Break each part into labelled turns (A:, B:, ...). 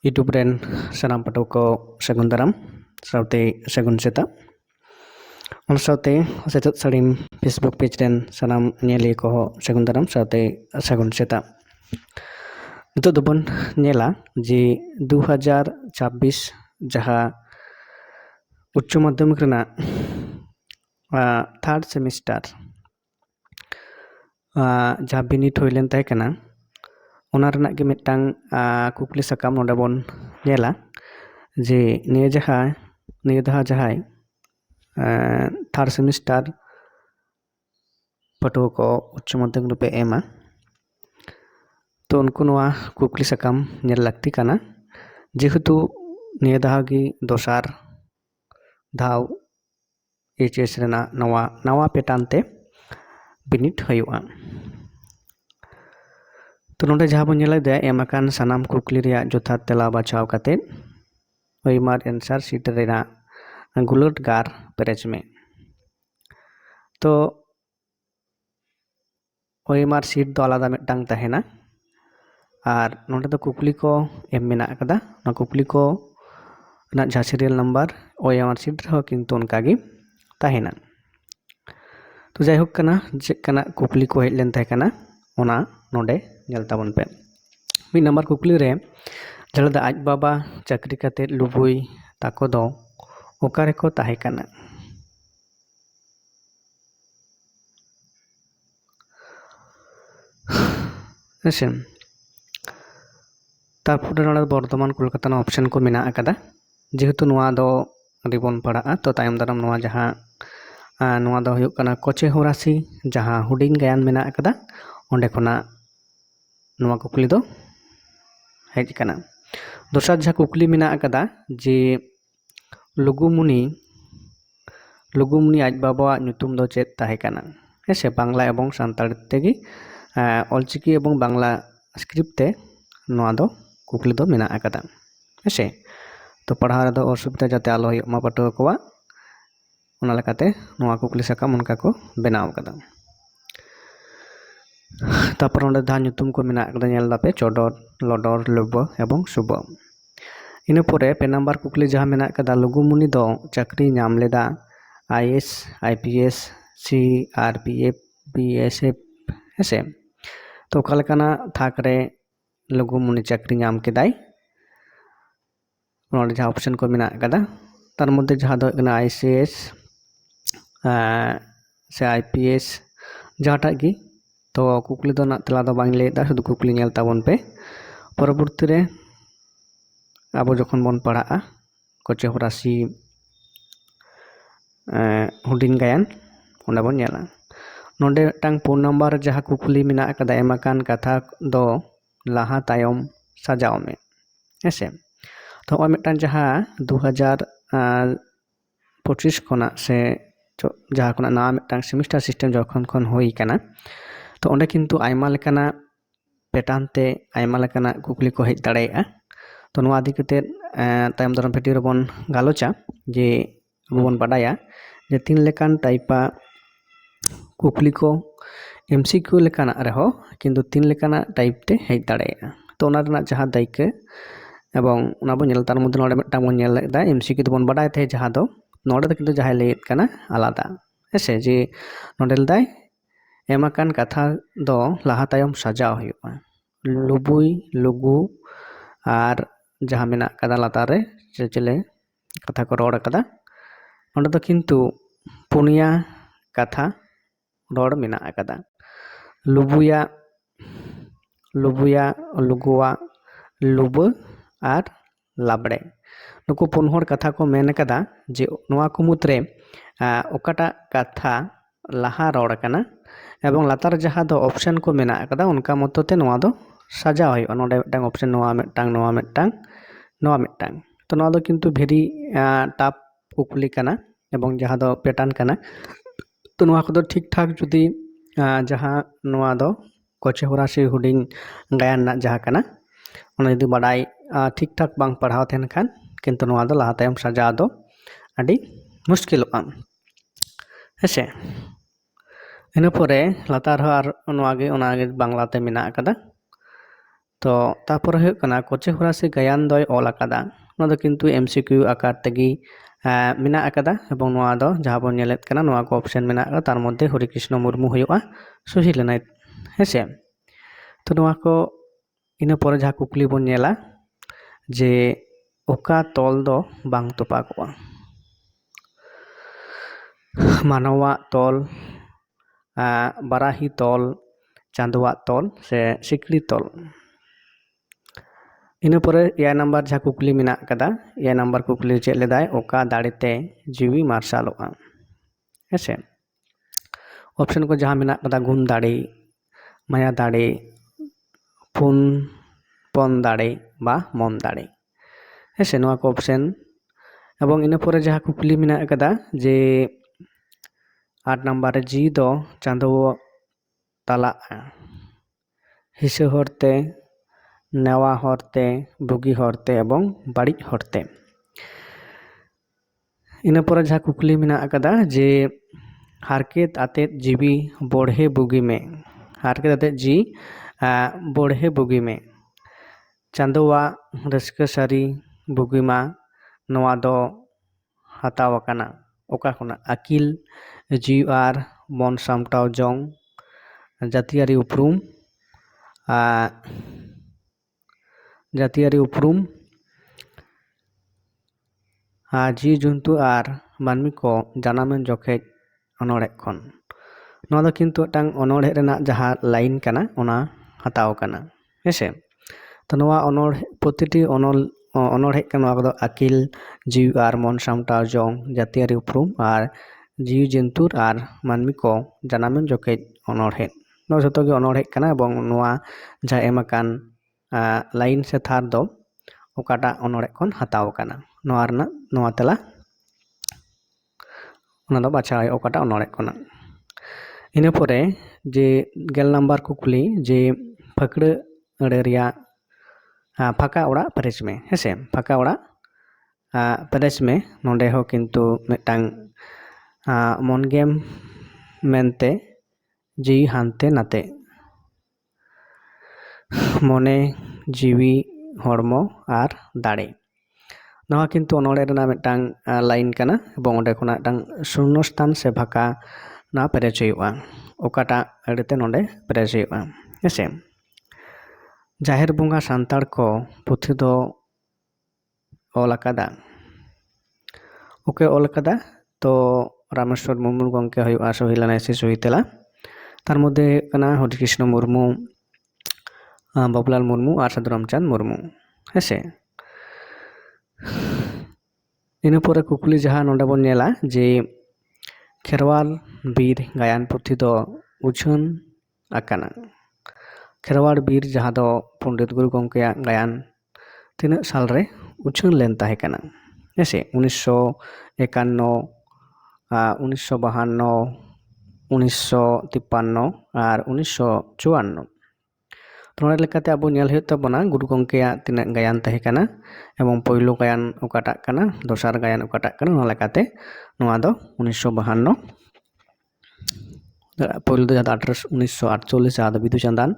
A: YouTube rain सानाम पाठक को सागुन दाराम साउते सागुन सेता और साउते सेचेद साड़ीम फेसबुक पेज रेन सानाम नेलिया को सागुन दाराम साउते सागुन सेता नितो दोबन नेला जे 2026 जहाँ उच्च माध्यमिक रेना थर्ड सेमिस्टार जहाँ बिनिट हुइलेन ताहे कना ओना रना के मिटटांग कुकली साकाम नोडे बोन नेला जे निया जहाँ थर्ड सेमिस्टार पटुआ को उच्च माध्यमिक रूपे एमा तो उनको नवा कुकली साकाम नेल लाक्ति काना जेहेतु निया दाहागी दोसार धाव एचएस रेना नवा पेटानते बिनिट हुआ तो नोडे जहाँ बन नेला दे एमाकान सानाम कुकली रिया जथात तेला बाछाव काते ओइमार एंसार शीट रेना गुलट गार पेरेज में तो ओइमार शीट दो आलादा मिटटांग तहेना और नोडे दो कुकली को एम मेना कदा ना कुकली को ना जहाँ सीरियल नंबर ओइमार शीट रहो किन्तु उनकागी तहेना तो जायहोक कना चेक कना कुकली को हेजलेन तहे कना ओना नोडे नेल ताबन पे मी नंबर कुकली रे जलदा आज बाबा चाकरी काते लुबुई ताको दो ओकारे को ताहे कना ऐसे तारपरे नोडे बर्धमान कोलकाता ना ऑप्शन को मेना अकदा जेहेतु नुआ दो रिबन पड़ा तो तायम दाराम नुआ जहाँ नुआ दो हुयुग कना कोचे होरासी जहाँ हुडिंग गायन मेना अकदा ओंडे खोना नुआ कुकली दो हेज कना दोसर जहाँ कुकली मेना अकदा जे लुगुमुनी आज बाबा ᱧᱩᱛᱩᱢ दो चेद ताहे कना ऐसे बांग्ला एवं सान्ताड़ी तेगी ऑलचिकी एवं बांग्ला स्क्रिप्ट ते नुआ दो कुकली दो मेना अकदा ऐसे तो पढ़ा रे दो असुविधा जाते आलो हुयुग मा पाटुआ कोवा ओना लेकाते नुआ कुकली साकाम उनका को बनाव कदा तापर ओंडे दा ᱧᱩᱛᱩᱢ को मेना अकदा नेल दापे चोडर लडर लुब एवं शुभ इन परे पे नंबर कुकली जहाँ मेना अकदा लुगुमुनी दो चाकरी नाम लेदा आईएएस आईपीएस सीआरपीएफ बीएसएफ ऐसे तो ओकालेकाना थाक रे लुगुमुनी चाकरी नाम केदाय नोडे जहाँ ऑप्शन को मेना अकदा तार मध्य जहाँ दो आईसीएस से आईपीएस जहाँटा गी तो कुकली दो ना तेला दो बांग लेदा शुधु कुकली नेल ताबन पे परवर्ती रे आबो जखन बन पढ़ा कोचे होरासी हुडिंग गायन ओंडे बन नेला नोडे टांग फोन नंबर जहाँ कुकली मेना अकदा एमाकान कथा दो लाहा तायम सजाव में ऐसे तो मिटटान जहाँ 2025 खोना से जहाँ खोना ना मिटटान सेमिस्टार सिस्टम जखन खन होई कना तो ओंडे किन्तु आयमा लेकाना पेटान ते आयमा लेकाना कुकली को हेज दाड़ेया तो नुआ आदि कते तायम दाराम भिडियो रे बोन गालोचा जे आबो बोन बाडाया जे तीन लेकान टाइपा कुकली को एमसीक्यू लेकाना रहो किन्तु तीन लेकाना टाइप ते हेज दाड़ेया तो ओना रना जहाँ दायके एवं ओना बो नेल तार मध्य नोडे मिटटान बोन नेल लेदा एमसीक्यू तो बोन बाडाय थे जहाँ दो नोडे किन्तु जहाँ लेत कना आलादा ऐसे जे नोडे लदाय एमाकान कथा दो लाहा तायम सजाव हुयुआ लुबुई लुगु और जहाँ मेना कदा लातार रे चेले कथा को रोड कदा ओंडे दो किन्तु पुनिया कथा रोड मेना कदा लुबुया लुगुआ लुब और लाबड़े नुकु पुन हर कथा को मेन कदा जे नुआ को मुद्रे ओकाटा कथा लाहा रोड कना एवं लातार जहाँ दो ऑप्शन को मेना कदा उनका मतते नुआ दो सजाव हुयुआ नोडे मिटटांग ऑप्शन नुआ मिटटांग तो नुआ दो किन्तु भेरी टाप कुकली कना एवं जहाँ दो पेटान कना तो नुआ को दो ठीक ठाक जुदी जहाँ नुआ दो कोचे होरासी हुडिंग गायन ना जहाँ कना ओना जुदी बाडाय ठीक ठाक बांग पढ़ाव थेन खान किन्तु नुआ दो लाहा तायम सजाव दो आडी मुश्किलोआ ऐसे इन परे लातार हो आर ओनागे बांगलाते मेना अकदा तो तारपर हुयुग कना कोचे फरासी गायान दय ऑल आकादा नोआ दो किन्तु एमसीक्यू आकार तेगी मेना आकादा एबं नोआ दो जहां बोन नेलेद कना नोआ को ऑप्शन मेना आकादा तार मध्य हरिकृष्ण मुर्मू हुयुगा सुशीलनाथ हेसे तो नोआ को इना परे जहां कुकली बोन नेला जे ओका तोल दो बांग तोपागोआ मानवा तोल बाराही तोल चांदवा तोल से सिकड़ी तोल इन पर 8 नंबर जहाँ कुकली मेना कदा 8 नंबर कुकली चेक लेदाय ओका दाड़ेते जीवी मार्शालोगा हेसे ऑप्शन को जहाँ मेना कदा गुण दाड़े माया दाड़े पन दाड़े बा मन दाड़े हेसे नोआ को ऑप्शन एवं इन पर जहाँ कुकली मेना कदा जे 8 नंबर जी दो चांदो तला हिस्से हरते नेवा हरते बुगी हरते एवं बाड़ी हरते इन पर जहाँ कुकली मेना कदा जे हारकेत आते जीवी बढ़े बुगी में हारकेत आते जी बढ़े बुगी में चांदोवा रस्क सारी बुगी मा नोआ दो हतावकाना ओका खुना आकिल जीव आर मन सामटाव जंग जातियारि उपरूम जातियारि उपरूम जी जंतु आर मानमी को जानामेन जोखे अनोड़े खन नोआ दो किन्तु मिदटांग अनोड़े रेना जहाँ लाइन काना ओना हताव काना हेसे तो नोआ अनोड़े प्रतिटी अनोड़े काना नोआ दो आकिल जीव आर मन सामटाव जंग जातियारि उपरूम आर जीव जंतुर आर मानमी को जानामेन जोखे अनोड़े नोआ जतो गे अनोड़े काना एबं नोआ जहाँ एमाकान लाइन से थार दो ओकाटा अनोड़े खन हताव काना नोआ रना नोआ तेला ओना दो बाछाय ओकाटा अनोड़े खना इन परे जे 10 नंबर कुकली जे फकड़ अड़े रिया फाका ओड़ा पेरेज में हेसे फाका ओड़ा पेरेज में नोंडे हो किन्तु मिदटांग मन गेम मेनते जी हानते नाते मने जीवी हड़मो आर दाड़े नोआ किन्तु अनोड़े रेना मिदटांग लाइन काना एबं ओंडे खना मिदटांग शून्यस्थान से फाका ना पेरेज हुयुगा ओकाटा अड़ेते नोंडे पेरेज हुयुगा हेसे जाहिर बंगा सान्ताड़ को पुथि दो ऑल आकादा ओके ऑल आकादा तो रामेश्वर मुर्मू गंके हुयुगा सहिलनाय से सही तेला तार मध्य कना हरिकृष्ण मुर्मू बाबूलाल मुर्मू और साधु रामचंद मुर्मू हेसे इन पर कुकली जहाँ नोंडे बोन नेला जे खेरवाल बीर गायन पुथि दो उछन आकाना खेरवाल बीर जहाँ दो पंडित गुरु गंके गायन तीन साल रे उछन लेन ताहे काना हेसे 1951 1952 1953 और 1954 तो नोडे लेकाते आबो नेल हुयुग ताबोना गुरु गंकेया तीना गायन ताहे काना एवं पहिलो गायन ओकाटा काना दोसार गायन ओकाटा काना ओना लेकाते नोआ दो 1952 पहिलो दो जहाँ 1948 जहाँ दो बिदु चंदान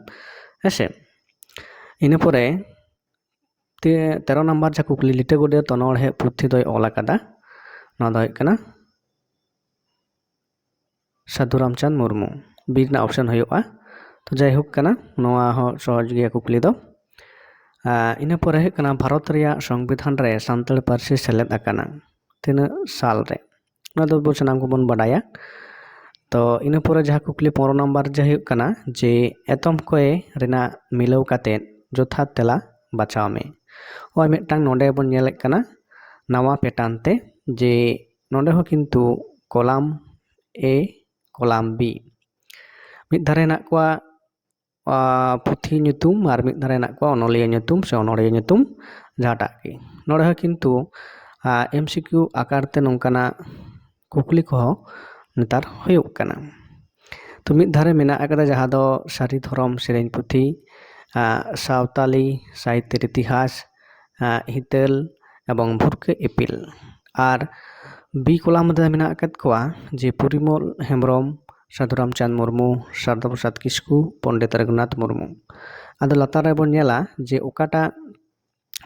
A: हेसे इन परे 13 नंबर जहाँ कुकली लिटे गोडे तनोड़े पुथि दो ऑल आकादा नोआ दो हुयुग काना साधु रामचंद मुर्मू बीर ना ऑप्शन हुयुगा तो जायहोक काना नोआ हो सहज गया कुकली दो इन परे हुयुग काना भारत रिया संविधान रे सान्ताड़ी पार्सी सेलेद आकाना तीन साल रे नोआ दो बो सानाम को बोन बाडाया तो इन परे जहाँ कुकली 15 नंबर जे हुयुग काना जे एतम कोए रेना मिलाव काते जथात तेला बाछाव में ओय मिदटांग नोंडे बोन नेलेद काना नवा पैटर्न ते जे नोंडे हो किन्तु कॉलम ए कॉलम बी मिद धारे हेनाग कोआ पुथि nyutum और मिद धारे हेनाग कोआ अनलिया nyutum से अनोड़िया nyutum जहाँटाग गे नोंडे हो किन्तु एमसीक्यू आकार ते नोंकाना कुकली को नेतार हुयुग काना तो मिद धारे मेना आकादा जहाँ दो सारी धरम सेरेñ पुथि सावताली साहित्य इतिहास हितल एवं भुरके इपिल और बी कॉलम मध्य मेना आकाद कोआ जे परिमल हेम्ब्रम साधु रामचंद मुर्मू शारदा प्रसाद किस्कू पंडित रघुनाथ मुर्मू ᱟᱫᱚ ᱞᱟᱛᱟᱨ ᱨᱮᱵᱚᱱ ᱧᱮᱞᱟ ᱡᱮ ᱚᱠᱟᱴᱟᱜ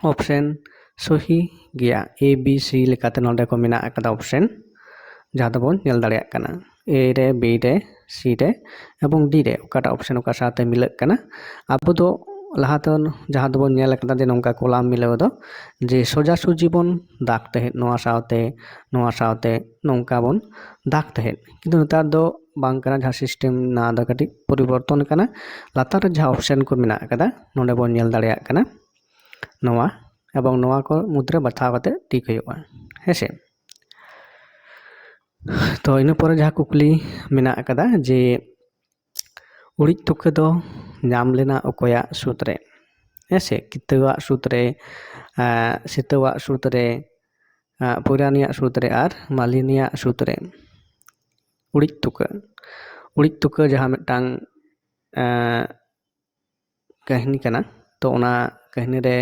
A: ᱚᱯᱥᱮᱱ ᱥᱚᱦᱤ ᱜᱮᱭᱟ A B C ᱞᱮᱠᱟᱛᱮ ᱱᱚᱰᱮ ᱠᱚ ᱢᱮᱱᱟᱜ ᱟᱠᱟᱫᱟ ᱚᱯᱥᱮᱱ ᱡᱟᱦᱟᱸ ᱫᱚᱵᱚᱱ ᱧᱮᱞ ᱫᱟᱲᱮᱭᱟᱜ ᱠᱟᱱᱟ A ᱨᱮ B ᱨᱮ C ᱨᱮ ᱮᱵᱚᱝ D ᱨᱮ ᱚᱠᱟᱴᱟᱜ ᱚᱯᱥᱮᱱ ᱚᱠᱟ ᱥᱟᱶᱛᱮ ᱢᱤᱞᱟᱹᱜ ᱠᱟᱱᱟ ᱟᱵᱚ ᱫᱚ ᱞᱟᱦᱟᱛᱮ ᱡᱟᱦᱟᱸ ᱫᱚᱵᱚᱱ ᱧᱮᱞ ᱟᱠᱟᱫᱟ ᱡᱮ ᱱᱚᱝᱠᱟ ᱠᱚᱞᱟᱢ ᱢᱤᱞᱟᱹᱣ ᱫᱚ ᱡᱮ ᱥᱳᱡᱟᱥᱩᱡᱤ ᱵᱚᱱ ᱫᱟᱜᱽ ᱛᱟᱦᱮᱸᱫ ᱱᱚᱣᱟ ᱥᱟᱶᱛᱮ ᱱᱚᱝᱠᱟ ᱵᱚᱱ ᱫᱟᱜᱽ ᱛᱟᱦᱮᱸᱫ ᱠᱤᱱᱛᱩ ᱱᱮᱛᱟᱨ ᱫᱚ ᱵᱟᱝ ᱠᱟᱱᱟ ᱡᱟᱦᱟᱸ ᱥᱤᱥᱴᱮᱢ ᱱᱚᱣᱟ ᱫᱚ ᱠᱟᱹᱴᱤᱡ ᱯᱚᱨᱤᱵᱚᱨᱛᱚᱱ ᱠᱟᱱᱟ ᱞᱟᱛᱟᱨ ᱨᱮ ᱡᱟᱦᱟᱸ ᱚᱯᱥᱮᱱ ᱠᱚ ᱢᱮᱱᱟᱜ ᱟᱠᱟᱫᱟ ᱱᱚᱰᱮ ᱵᱚᱱ ᱧᱮᱞ ᱫᱟᱲᱮᱭᱟᱜ ᱠᱟᱱᱟ ᱱᱚᱣᱟ ᱮᱵᱚᱝ ᱱᱚᱣᱟ ᱠᱚ ᱢᱩᱫᱽᱨᱮ ᱵᱟᱪᱷᱟᱣ ᱠᱟᱛᱮ ᱴᱤᱠ ᱦᱩᱭᱩᱜᱼᱟ ᱦᱮᱸᱥᱮ ᱛᱚ ᱤᱱᱟᱹ ᱯᱚᱨᱮ ᱡᱟᱦᱟᱸ ᱠᱩᱠᱞᱤ ᱢᱮᱱᱟᱜ ᱟᱠᱟᱫᱟ ᱡᱮ ᱩᱲᱤᱡ ᱛᱩᱠᱟᱹ ᱫᱚ ᱧᱟᱢ ᱞᱮᱱᱟ ᱚᱠᱚᱭᱟᱜ ᱥᱩᱫ ᱨᱮ ᱦᱮᱸᱥᱮ ᱠᱤᱛᱟᱹᱣᱟᱜ ᱥᱩᱫ ᱨᱮ ᱥᱤᱛᱟᱹᱣᱟᱜ ᱥᱩᱫ ᱨᱮ ᱯᱚᱭᱨᱟᱱᱤᱭᱟᱜ ᱥᱩᱫ ᱨᱮ ᱟᱨ ᱢᱟলিᱱᱤᱭᱟᱜ ᱥᱩᱫ ᱨᱮ ᱩᱲᱤᱡ ᱛᱩᱠᱟᱹ ᱡᱟᱦᱟᱸ ᱢᱤᱫᱴᱟᱝ ᱠᱟᱹᱦᱱᱤ ᱠᱟᱱᱟ ᱛᱚ ᱚᱱᱟ ᱠᱟᱹᱦᱱᱤ ᱨᱮ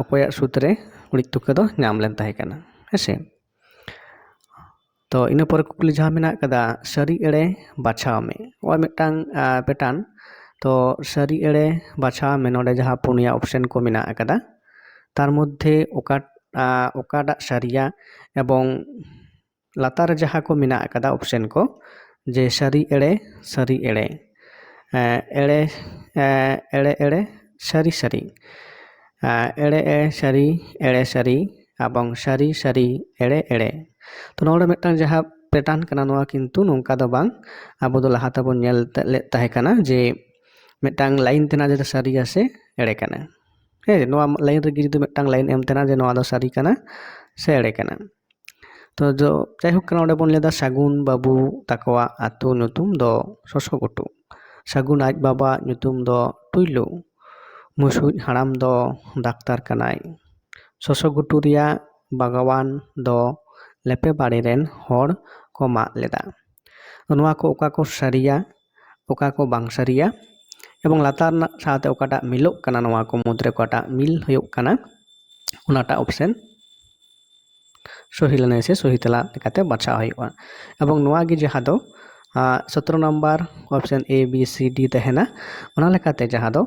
A: ᱚᱠᱚᱭᱟᱜ ᱥᱩᱫ ᱨᱮ ᱩᱲᱤᱡ ᱛᱩᱠᱟᱹ ᱫᱚ ᱧᱟᱢ ᱞᱮᱱ ᱛᱟᱦᱮᱸ ᱠᱟᱱᱟ ᱦᱮᱸᱥᱮ ᱛᱚ ᱤᱱᱟᱹ ᱯᱚᱨᱮ ᱠᱩᱠᱞᱤ ᱡᱟᱦᱟᱸ ᱢᱮᱱᱟᱜ ᱟᱠᱟᱫᱟ ᱥᱟᱹᱨᱤ ᱮᱲᱮ ᱵᱟᱪᱷᱟᱣ ᱢᱮ ᱱᱚᱜᱼᱚᱭ ᱢᱤᱫᱴᱟᱝ ᱯᱮᱴᱟর্ন ᱛᱚ ᱥᱟᱹᱨᱤ ᱮᱲᱮ ᱵᱟᱪᱷᱟᱣ ᱢᱮ ᱱᱚᱰᱮ ᱡᱟᱦᱟᱸ ᱯᱩᱱᱭᱟ ᱚᱯᱥᱮᱱ ᱠᱚ ᱢᱮᱱᱟᱜ ᱟᱠᱟᱫᱟ তার মধ্যে ওকাটা সারিয়া এবং লাতার যাহা কো মেনা আকাদা অপশন কো যে সারি এড়ে এড়ে এড়ে সারি এড়ে সারি এবং সারি এড়ে তো নড়ে মিদটাং যাহা প্যাটার্ন কানা নোয়া কিন্তু নংকা দো বাং আবো দো লাহাতে বন নেল লেদ তাহে কানা যে মিদটাং লাইন তেনা যেটা সারি আছে এড়ে কানা ᱦᱮᱸ ᱱᱚᱣᱟ ᱞᱟᱭᱤᱱ ᱨᱮᱜᱮ ᱡᱩᱫᱤ ᱢᱤᱫᱴᱟᱝ ᱞᱟᱭᱤᱱ ᱮᱢ ᱛᱟᱦᱮᱱᱟ ᱡᱮ ᱱᱚᱣᱟ ᱫᱚ ᱥᱟᱹᱨᱤ ᱠᱟᱱᱟ ᱥᱮ ᱮᱲᱮ ᱠᱟᱱᱟ ᱛᱚ ᱡᱟᱭᱦᱳᱠ ᱠᱟᱱᱟ ᱚᱸᱰᱮ ᱵᱚᱱ ᱞᱟᱹᱭᱫᱟ ᱥᱟᱹᱜᱩᱱ ᱵᱟᱹᱵᱩ ᱛᱟᱠᱚᱣᱟᱜ ᱟᱛᱳ ᱧᱩᱛᱩᱢ ᱫᱚ ᱥᱚᱥᱚᱜᱚᱴᱩ ᱥᱟᱹᱜᱩᱱ ᱟᱡ ᱵᱟᱵᱟᱣᱟᱜ ᱧᱩᱛᱩᱢ ᱫᱚ ᱴᱩᱭᱞᱩ ᱢᱩᱥᱩᱡ ᱦᱟᱲᱟᱢ ᱫᱚ ᱰᱟᱠᱛᱟᱨ ᱠᱟᱱᱟᱭ ᱥᱚᱥᱚᱜᱚᱴᱩ ᱨᱮᱭᱟᱜ ᱵᱟᱜᱟᱣᱟᱱ ᱫᱚ ᱞᱮᱯᱮ ᱵᱟᱲᱤ ᱨᱮᱱ ᱦᱚᱲ ᱠᱚ ᱢᱟᱜ ᱞᱮᱫᱟ ᱱᱚᱣᱟ ᱠᱚ ᱚᱠᱟ ᱠᱚ ᱥᱟᱹᱨᱤᱭᱟ ᱚᱠᱟ ᱠᱚ ᱵᱟᱝ ᱥᱟᱹᱨᱤᱭᱟ এবং লাতার সাথে ওকাটা মিলক কানা নোয়া কো মুদ্রে ওকাটা মিল হয়ুক কানা ওনাটা অপশন সহি লেনে সে সহি তেলা লেকাতে বাছা হয়ুগা এবং নোয়া গি যাহা দো 17 number option A B C D তেহেনা ওনা লেকাতে যাহা দো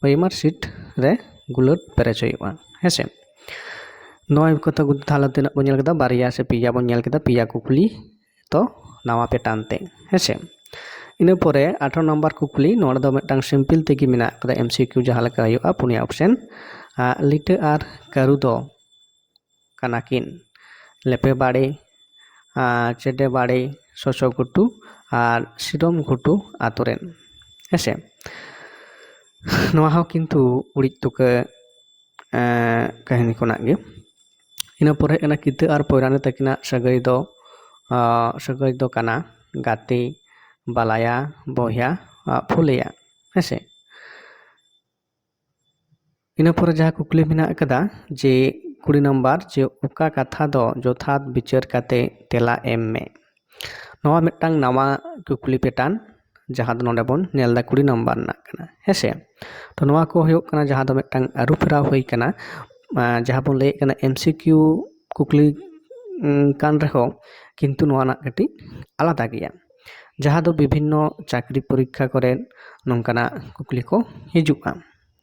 A: ওয়েমার সিট রে গুলট পেরেচ হয়ুগা হেসে নয় কত তাহলে তিনা বন ñel কেদা বারিয়া সে পিয়া বন ñel কেদা পিয়া কুকলি তো নাওয়া পেটানতে হেসে ᱤᱱᱟᱹ ᱯᱚᱨᱮ 18 নম্বর কুকলি ᱱᱚᱰᱮ ᱫᱚ ᱢᱤᱫᱴᱟᱝ ᱥᱤᱢᱯᱤᱞ ᱛᱮᱜᱮ ᱢᱮᱱᱟᱜ ᱟᱠᱟᱫᱟ MCQ ᱡᱟᱦᱟᱸ ᱞᱮᱠᱟ ᱦᱩᱭᱩᱜᱼᱟ ᱯᱩᱱᱭᱟ ᱚᱯᱥᱮᱱ ᱞᱤᱴᱟᱹ ᱟᱨ ᱠᱟᱹᱨᱩ ᱫᱚ ᱠᱟᱱᱟ ᱠᱤᱱ ᱞᱮᱯᱮ ᱵᱟᱲᱮ ᱪᱮᱰᱮ ᱵᱟᱲᱮ ᱥᱚᱥᱚ ᱜᱷᱩᱴᱩ ᱟᱨ ᱥᱤᱨᱚᱢ ᱜᱷᱩᱴᱩ ᱟᱛᱳ ᱨᱮᱱ ᱦᱮᱸᱥᱮ ᱱᱚᱣᱟ ᱦᱚᱸ ᱠᱤᱱᱛᱩ ᱩᱲᱤᱡ ᱛᱩᱠᱟᱹ ᱠᱟᱹᱦᱱᱤ ᱠᱷᱚᱱᱟᱜ ᱜᱮ ᱤᱱᱟᱹ ᱯᱚᱨᱮ ᱦᱩᱭᱩᱜ ᱠᱟᱱᱟ ᱠᱤᱛᱟᱹ ᱟᱨ ᱯᱚᱭᱨᱟᱱᱤ ᱛᱟᱹᱠᱤᱱᱟᱜ ᱥᱟᱹᱜᱟᱹᱭ ᱫᱚ ᱠᱟᱱᱟ ᱜᱟᱛᱮ ᱵᱟᱞᱟᱭᱟ ᱵᱚᱭᱦᱟ ᱯᱷᱩᱞᱮᱭᱟ ᱦᱮᱸᱥᱮ ᱤᱱᱟᱹ ᱯᱚᱨᱮ ᱡᱟᱦᱟᱸ ᱠᱩᱠᱞᱤ ᱢᱮᱱᱟᱜ ᱟᱠᱟᱫᱟ ᱡᱮ 20 নম্বর যে ওকা কথা ᱫᱚ যথাৎ বিচার কাতে তেলা এম মে নওয়া মিদটাং নাওয়া কুকলি পেটার্ন ᱡᱟᱦᱟᱸ ᱫᱚ ᱱᱚᱰᱮ ᱵᱚᱱ ᱧᱮᱞ ᱫᱟ 20 নম্বর ᱨᱮᱱᱟᱜ ᱠᱟᱱᱟ ᱦᱮᱸᱥᱮ ᱛᱚ ᱱᱚᱣᱟ ᱠᱚ ᱦᱩᱭᱩᱜ ᱠᱟᱱᱟ ᱡᱟᱦᱟᱸ ᱫᱚ ᱢᱤᱫᱴᱟᱝ ᱟᱹᱨᱩ ᱯᱷᱮᱨᱟᱣ ᱦᱩᱭ ᱠᱟᱱᱟ ᱡᱟᱦᱟᱸ ᱵᱚᱱ ᱞᱟᱹᱭᱮᱫ ᱠᱟᱱᱟ MCQ ᱠᱩᱠᱞᱤ ᱠᱟᱱ ᱨᱮᱦᱚᱸ ᱠᱤᱱᱛᱩ ᱱᱚᱣᱟ ᱨᱮᱱᱟᱜ ᱠᱟᱹᱴᱤᱡ আলাদা ᱜᱮᱭᱟ ᱡᱟᱦᱟᱸ ᱫᱚ ᱵᱤᱵᱷᱤᱱᱱᱚ ᱪᱟᱠᱨᱤ ᱯᱚᱨᱤᱠᱠᱷᱟ ᱠᱚᱨᱮ ᱱᱚᱝᱠᱟᱱᱟᱜ ᱠᱩᱠᱞᱤ ᱠᱚ ᱦᱤᱡᱩᱜᱼᱟ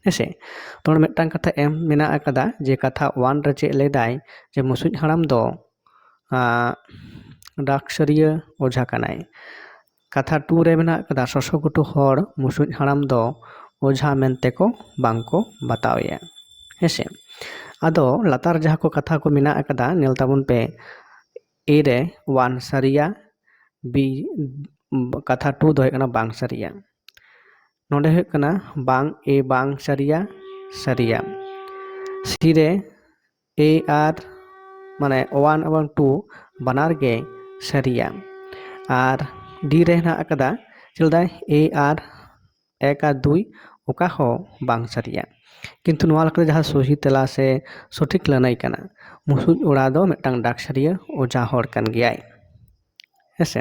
A: ᱦᱮᱸᱥᱮ ᱛᱚ ᱢᱤᱫᱴᱟᱝ ᱠᱟᱛᱷᱟ ᱮᱢ ᱢᱮᱱᱟᱜ ᱟᱠᱟᱫᱟ ᱡᱮ ᱠᱟᱛᱷᱟ 1 ᱨᱮ ᱪᱮᱫ ᱞᱟᱹᱭᱫᱟᱭ ᱡᱮ ᱢᱩᱥᱩᱡ ᱦᱟᱲᱟᱢ ᱫᱚ ᱰᱟᱠᱥᱟᱹᱨᱤᱭᱟᱹ ᱚᱡᱷᱟ ᱠᱟᱱᱟᱭ ᱠᱟᱛᱷᱟ 2 ᱨᱮ ᱢᱮᱱᱟᱜ ᱟᱠᱟᱫᱟ ᱥᱚᱥᱚ ᱜᱷᱩᱴᱩ ᱦᱚᱲ ᱢᱩᱥᱩᱡ ᱦᱟᱲᱟᱢ ᱫᱚ ᱚᱡᱷᱟ ᱢᱮᱱᱛᱮ ᱠᱚ ᱵᱟᱝᱠᱚ ᱵᱟᱛᱟᱣᱮᱭᱟ ᱦᱮᱸᱥᱮ ᱟᱫᱚ ᱞᱟᱛᱟᱨ ᱡᱟᱦᱟᱸ ᱠᱚ ᱠᱟᱛᱷᱟ ᱠᱚ ᱢᱮᱱᱟᱜ ᱟᱠᱟᱫᱟ ᱧᱮᱞ ᱛᱟᱵᱚᱱ ᱯᱮ A ᱨᱮ 1 ᱥᱟᱹᱨᱤᱭᱟ B ᱠᱟᱛᱷᱟ 2 ᱫᱚ ᱦᱩᱭᱩᱜ ᱠᱟᱱᱟ ᱵᱟᱝ ᱥᱟᱹᱨᱤᱭᱟ ᱱᱚᱰᱮ ᱦᱩᱭᱩᱜ ᱠᱟᱱᱟ ᱵᱟᱝ A ᱵᱟᱝ ᱥᱟᱹᱨᱤᱭᱟ C রে A আর মানে 1 এবং 2 বানার গে সারিয়া আর D রে হেনাᱜ ᱟᱠᱟᱫᱟ ᱪᱮᱞᱫᱟᱭ A আর 1 আর 2 ওকা ᱦᱚ ᱵᱟᱝ ᱥᱟᱹᱨᱤᱭᱟ ᱠᱤᱱᱛᱩ ᱱᱚᱣᱟ ᱞᱮᱠᱟᱛᱮ ᱡᱟᱦᱟᱸ ᱥᱚᱦᱤ ᱛᱮᱞᱟ ᱥᱮ ᱥᱚᱴᱷᱤᱠ ᱞᱟᱹᱱᱟᱹᱭ ᱠᱟᱱᱟ ᱢᱩᱥᱩᱡ ᱚᱲᱟᱜ ᱫᱚ ᱢᱤᱫᱴᱟᱝ ᱰᱟᱠᱥᱟᱹᱨᱤᱭᱟᱹ ᱚᱡᱷᱟ ᱦᱚᱲ ᱠᱟᱱ ᱜᱮᱭᱟᱭ ᱦᱮᱸᱥᱮ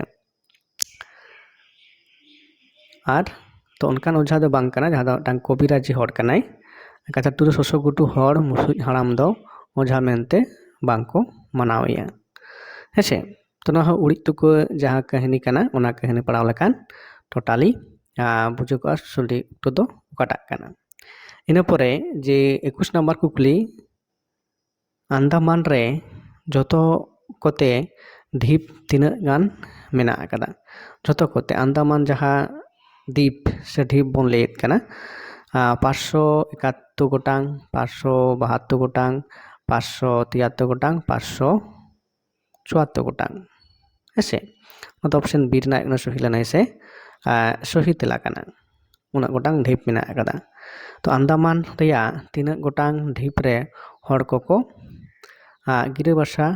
A: আর তো অনকান অঝা ᱫᱚ ᱵᱟᱝ ᱠᱟᱱᱟ ᱡᱟᱦᱟᱸ ᱫᱚ ᱢᱤᱫᱴᱟᱝ ᱠᱚᱵᱤᱨᱟᱡᱤ ᱦᱚᱲ ᱠᱟᱱᱟᱭ ᱠᱟᱛᱷᱟ 2 ᱨᱮ ᱥᱚᱥᱚ ᱜᱷᱩᱴᱩ ᱦᱚᱲ ᱢᱩᱥᱩᱡ ᱦᱟᱲᱟᱢ ᱫᱚ ᱚᱡᱷᱟ ᱢᱮᱱᱛᱮ ᱵᱟᱝᱠᱚ ᱢᱟᱱᱟᱣᱮᱭᱟ ᱦᱮᱸᱥᱮ ᱛᱚ ᱱᱚᱣᱟ ᱦᱚᱸ ᱩᱲᱤᱡ ᱛᱩᱠᱟᱹ ᱡᱟᱦᱟᱸ ᱠᱟᱹᱦᱱᱤ ᱠᱟᱱᱟ ᱚᱱᱟ ᱠᱟᱹᱦᱱᱤ ᱯᱟᱲᱦᱟᱣ ᱞᱮᱠᱷᱟᱱ ᱴᱳᱴᱟᱞᱤ ᱵᱩᱡᱷᱟᱹᱜᱚᱜᱼᱟ ᱥᱚᱴᱷᱤᱠ ᱩᱛᱛᱚᱨ ᱫᱚ ᱚᱠᱟᱴᱟᱜ ᱠᱟᱱᱟ ᱤᱱᱟᱹ ᱯᱚᱨᱮ ᱡᱮ 21 ᱱᱟᱢᱵᱟᱨ ᱠᱩᱠᱞᱤ ᱟᱱᱫᱟᱢᱟᱱ ᱨᱮ ᱡᱚᱛᱚ ᱠᱚᱛᱮ ᱰᱷᱤᱯ ᱛᱤᱱᱟᱹᱜ ᱜᱟᱱ ᱢᱮᱱᱟᱜ ᱟᱠᱟᱫᱟ? ᱡᱚᱛᱚ ᱠᱚᱛᱮ ᱟᱱᱫᱟᱢᱟᱱ ᱡᱟᱦᱟᱸ দ্বীপ ᱥᱮ ᱰᱷᱤᱯ ᱵᱚᱱ ᱞᱟᱹᱭᱮᱫ ᱠᱟᱱᱟ 571 ᱜᱚᱴᱟᱝ, 572 ᱜᱚᱴᱟᱝ, 573 ᱜᱚᱴᱟᱝ, 574 ᱜᱚᱴᱟᱝ ᱦᱮᱸᱥᱮ ᱱᱚᱣᱟ ᱚᱯᱥᱮᱱ ᱵি ᱨᱮᱱᱟᱜ ᱥᱚᱦᱤ ᱞᱮᱱᱟᱭ ᱥᱮ সহি তেলা কানা উনাগ গোটাং ঢিপ মেনা আকাদা তো আন্দামান রেয়া তিনাগ গোটাং ঢিপ রে হড় কো গিরিবাসা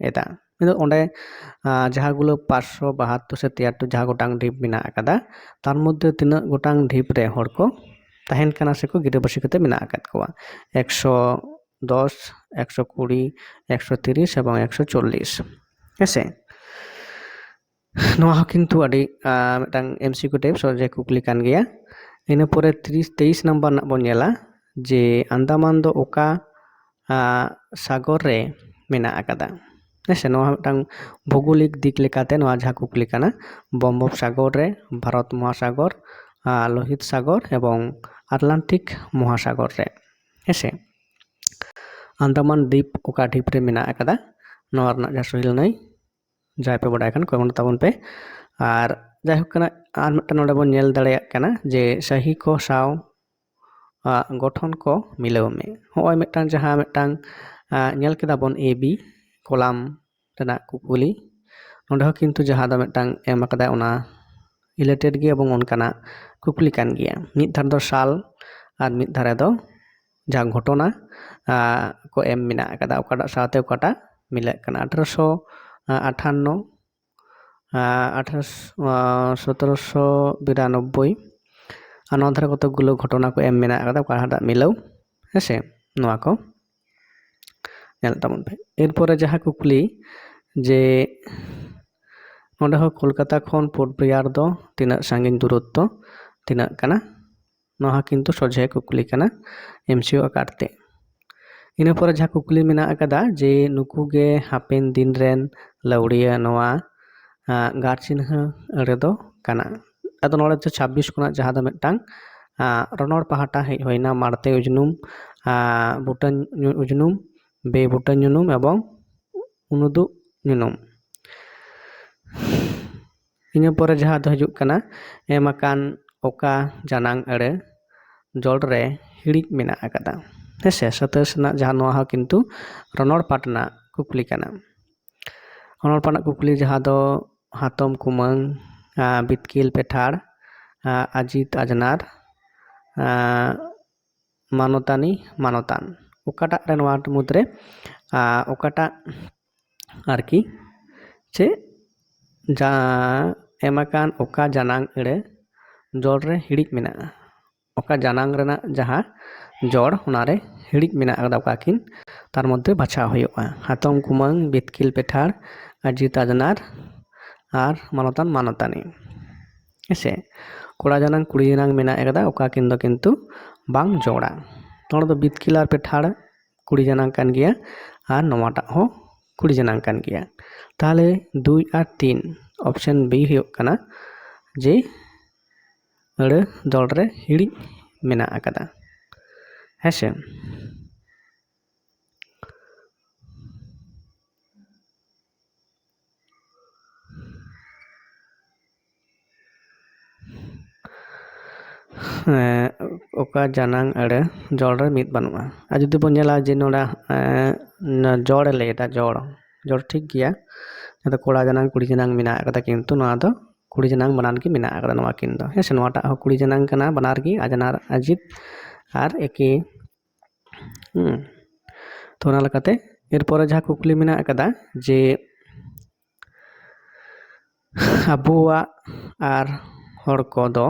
A: এটা কিন্তু ওঁডে যাহাগুলো 572 সে 73 যাহা গোটাং ঢিপ মেনা আকাদা তার মধ্যে তিনাগ গোটাং ঢিপ রে হড় কো তাহেন কানা সেকো গিরিবাসী কতে মেনা আকাদ কোয়া 110 120 130 এবং 140 হেসে ᱱᱚᱣᱟ ᱦᱚᱸ ᱠᱤᱱᱛᱩ ᱟᱹᱰᱤ ᱢᱤᱫᱴᱟᱝ MCQ ᱴᱟইᱯ ᱥᱚᱦᱚᱡᱮ ᱠᱩᱠᱞᱤ ᱠᱟᱱ ᱜᱮᱭᱟ ᱤᱱᱟᱹ ᱯᱚᱨᱮ 23 ᱱᱟᱢᱵᱟᱨ ᱨᱮᱱᱟᱜ ᱵᱚᱱ ᱧᱮᱞᱟ ᱡᱮ ᱟᱱᱫᱟᱢᱟᱱ ᱫᱚ ᱚᱠᱟ ᱥᱟᱜᱚᱨ ᱨᱮ ᱢᱮᱱᱟᱜ ᱟᱠᱟᱫᱟ ᱦᱮᱸᱥᱮ ᱱᱚᱣᱟ ᱢᱤᱫᱴᱟᱝ ᱵᱷৌগোলিক ᱫᱤᱠ ᱞᱮᱠᱟᱛᱮ ᱱᱚᱣᱟ ᱡᱟᱦᱟᱸ ᱠᱩᱠᱞᱤ ᱠᱟᱱᱟ ᱵᱚᱝᱜᱳᱯ ᱥᱟᱜᱚᱨ ᱨᱮ ᱵᱷᱟᱨᱚᱛ মহাসাগর লোহিত সাগর এবং আটলান্টিক মহাসাগর রে হেঁসে আন্দামান দ্বীপ ওকা ঢিপ রে মেনা আকাদা ᱱᱚᱣᱟ ᱨᱮᱱᱟᱜ ᱡᱟᱦᱟᱸ ᱥᱚᱦᱤ ᱞᱟᱹᱱᱟᱹᱭ ᱡᱟᱦᱟᱸᱭ ᱯᱮ ᱵᱟᱰᱟᱭ ᱠᱷᱟᱱ ᱠᱚᱢᱮᱱᱴ ᱛᱟᱵᱚᱱ ᱯᱮ ᱟᱨ ᱡᱟᱭᱦᱳᱠ ᱠᱟᱱᱟ ᱟᱨ ᱢᱤᱫᱴᱟᱝ ᱱᱚᱰᱮ ᱵᱚᱱ ᱧᱮᱞ ᱫᱟᱲᱮᱭᱟᱜ ᱠᱟᱱᱟ ᱡᱮ ᱥᱟᱦᱤ ᱠᱚ ᱥᱟᱶ গঠন ᱠᱚ ᱢᱤᱞᱟᱹᱣ ᱢᱮ ᱦᱚᱸᱜᱼᱚᱭ ᱢᱤᱫᱴᱟᱝ ᱡᱟᱦᱟᱸ ᱢᱤᱫᱴᱟᱝ ᱧᱮᱞ ᱠᱮᱫᱟ ᱵᱚᱱ AB ᱠᱚᱞᱟᱢ ᱨᱮᱱᱟᱜ ᱠᱩᱠᱞᱤ ᱱᱚᱰᱮ ᱦᱚᱸ ᱠᱤᱱᱛᱩ ᱡᱟᱦᱟᱸ ᱫᱚ ᱢᱤᱫᱴᱟᱝ ᱮᱢ ᱟᱠᱟᱫᱟ ᱚᱱᱟ রিলেটেড ᱜᱮ এবং ᱚᱱᱠᱟᱱᱟᱜ ᱠᱩᱠᱞᱤ ᱠᱟᱱ ᱜᱮᱭᱟ ᱢᱤᱫ ᱫᱷᱟᱨᱮ ᱫᱚ সাল আর মিদ ধারে ᱫᱚ ᱡᱟᱦᱟᱸ ঘটনা ᱠᱚ ᱮᱢ ᱢᱮᱱᱟᱜ ᱟᱠᱟᱫᱟ ᱚᱠᱟᱴᱟᱜ ᱥᱟᱶᱛᱮ ᱚᱠᱟᱴᱟᱜ ᱢᱤᱞᱟᱹᱜ ᱠᱟᱱᱟ 1858 1792 আর নয় ধারে কতগুলো ঘটনা কো এম মেনা আকাদা অকাটাᱜ মিলাও হেসে নোয়া কো ᱧᱮᱞ ᱛᱟᱵᱚᱱ ᱯᱮ এরপরে যাহা কুকলি যে ᱱᱚᱰᱮ ᱦᱚᱸ ᱠᱳᱞᱠᱟᱛᱟ ᱠᱷᱚᱱ ᱯᱳᱨᱴ ᱵᱞᱮᱭᱟᱨ ᱫᱚ ᱛᱤᱱᱟᱹᱜ ᱥᱟᱺᱜᱤᱧ ᱫᱩᱨᱚᱛᱛᱚ ᱛᱤᱱᱟᱹᱜ ᱠᱟᱱᱟ ᱱᱚᱣᱟ ᱦᱚᱸ ᱠᱤᱱᱛᱩ ᱥᱚᱡᱷᱮ ᱠᱩᱠᱞᱤ ᱠᱟᱱᱟ MCQ ᱟᱠᱟᱨ ᱛᱮ ᱤᱱᱟᱹ ᱯᱚᱨᱮ ᱡᱟᱦᱟᱸ ᱠᱩᱠᱞᱤ ᱢᱮᱱᱟᱜ ᱟᱠᱟᱫᱟ ᱡᱮ ᱱᱩᱠᱩ ᱜᱮ ᱦᱟᱯᱮᱱ ᱫᱤᱱ ᱨᱮᱱ ᱞᱟᱹᱣᱲᱤᱭᱟᱹ ᱱᱚᱣᱟ ᱜᱟᱲ ᱪᱤᱱᱦᱟᱹ ᱟᱹᱲᱟᱹ ᱫᱚ ᱠᱟᱱᱟ ᱟᱫᱚ ᱱᱚᱰᱮ ᱫᱚ 26 ᱠᱷᱚᱱᱟᱜ ᱡᱟᱦᱟᱸ ᱫᱚ ᱢᱤᱫᱴᱟᱝ ᱨᱚᱱᱚᱲ ᱯᱟᱦᱴᱟ ᱦᱮᱡ ᱦᱩᱭᱱᱟ ᱢᱟᱲᱛᱮ উজনুম বুটান উজনুম বে বুটান nyunum এবং উনুদু nyunum ᱤᱱᱟᱹ ᱯᱚᱨᱮ ᱡᱟᱦᱟᱸ ᱫᱚ ᱦᱤᱡᱩᱜ ᱠᱟᱱᱟ ᱮᱢ ᱟᱠᱟᱱ ᱚᱠᱟ ᱡᱟᱱᱟᱝ ᱟᱹᱲᱟᱹ ᱡᱚᱲ ᱨᱮ ᱦᱤᱲᱤᱡ ᱢᱮᱱᱟᱜ ᱟᱠᱟᱫᱟ ᱦᱮᱸᱥᱮ 27 ᱨᱮᱱᱟᱜ ᱡᱟᱦᱟᱸ ᱱᱚᱣᱟ ᱦᱚᱸ ᱠᱤᱱᱛᱩ ᱨᱚᱱᱚᱲ ᱯᱟᱴ ᱨᱮᱱᱟᱜ ᱠᱩᱠᱞᱤ ᱠᱟᱱᱟ ᱨᱚᱱᱚᱲ ᱯᱟᱴ ᱨᱮᱱᱟᱜ ᱠᱩᱠᱞᱤ ᱡᱟᱦᱟᱸ ᱫᱚ ᱦᱟᱛᱚᱢ ᱠᱩᱢᱟᱹᱝ ᱵᱤᱛᱠᱤᱞ ᱯᱮᱴᱷᱟᱲ আজিত আজনার মানতানি মানতান ওকাটাᱜ রে নওয়া মুদ্রে ওকাটাᱜ আরকি যে যা এমাকান ওকা জানাং এড়ে জড় রে হিড়িক মেনাগা ওকা জানাং রেনাᱜ যাহা জড় ওনারে হিড়িক মেনাᱜ আকাদা ওকাকিন তার মধ্যে বাছা ᱦᱩᱭᱩᱜᱼᱟ হাতম কুমাং বিতকিল পেঠার আজিত আজনার আর মানতান মানতানি হেসে কোড়া জানাং কুড়ি জানাং মেনাᱜ ᱟᱠᱟᱫᱟ ᱚᱠᱟ ᱠᱤᱱ ᱫᱚ ᱠᱤᱱᱛᱩ ᱵᱟᱝ ᱡᱚᱲᱟ ᱱᱚᱰᱮ ᱫᱚ ᱵᱤᱛᱠᱤᱞ ᱟᱨ ᱯᱮᱴᱷᱟᱲ কুড়ি জানাং ᱠᱟᱱ ᱜᱮᱭᱟ ᱟᱨ ᱱᱚᱣᱟᱴᱟᱜ ᱦᱚᱸ কুড়ি জানাং ᱠᱟᱱ ᱜᱮᱭᱟ তাহলে 2 আর 3 অপশন বি ᱦᱩᱭᱩᱜ ᱠᱟᱱᱟ ᱡᱮ ᱟᱹᱲᱟᱹ ᱫᱚᱲ ᱨᱮ ᱦᱤᱲᱤᱡ ᱢᱮᱱᱟᱜ ᱟᱠᱟᱫᱟ ᱦᱮᱸᱥᱮ oka janang aড়ে জড় রে মিদ বানুয়া আর যদি বন ñela যে নোড়া জড় লেটা জড় ঠিক গিয়া ᱟᱫᱚ ᱠᱚᱲᱟ ᱡᱟᱱᱟᱝ ᱠᱩᱲᱤ ᱡᱟᱱᱟᱝ ᱢᱮᱱᱟᱜ ᱟᱠᱟᱫᱟ ᱠᱤᱱᱛᱩ ᱱᱚᱣᱟ ᱫᱚ ᱠᱩᱲᱤ ᱡᱟᱱᱟᱝ ᱵᱟᱱᱟᱨ ᱜᱮ ᱢᱮᱱᱟᱜ ᱟᱠᱟᱫᱟ ᱱᱚᱣᱟ ᱠᱤᱱ ᱫᱚ ᱦᱮᱸᱥᱮ ᱱᱚᱣᱟᱴᱟᱜ ᱦᱚᱸ ᱠᱩᱲᱤ ᱡᱟᱱᱟᱝ ᱠᱟᱱᱟ ᱵᱟᱱᱟᱨ ᱜᱮ আজনার আজিত আর একই তো ᱚᱱᱟ ᱞᱮᱠᱟᱛᱮ এরপরে যাহা কুকলি মেনাᱜ ᱟᱠᱟᱫᱟ যে আবুয়াᱜ আর হড় ᱠᱚ ᱫᱚ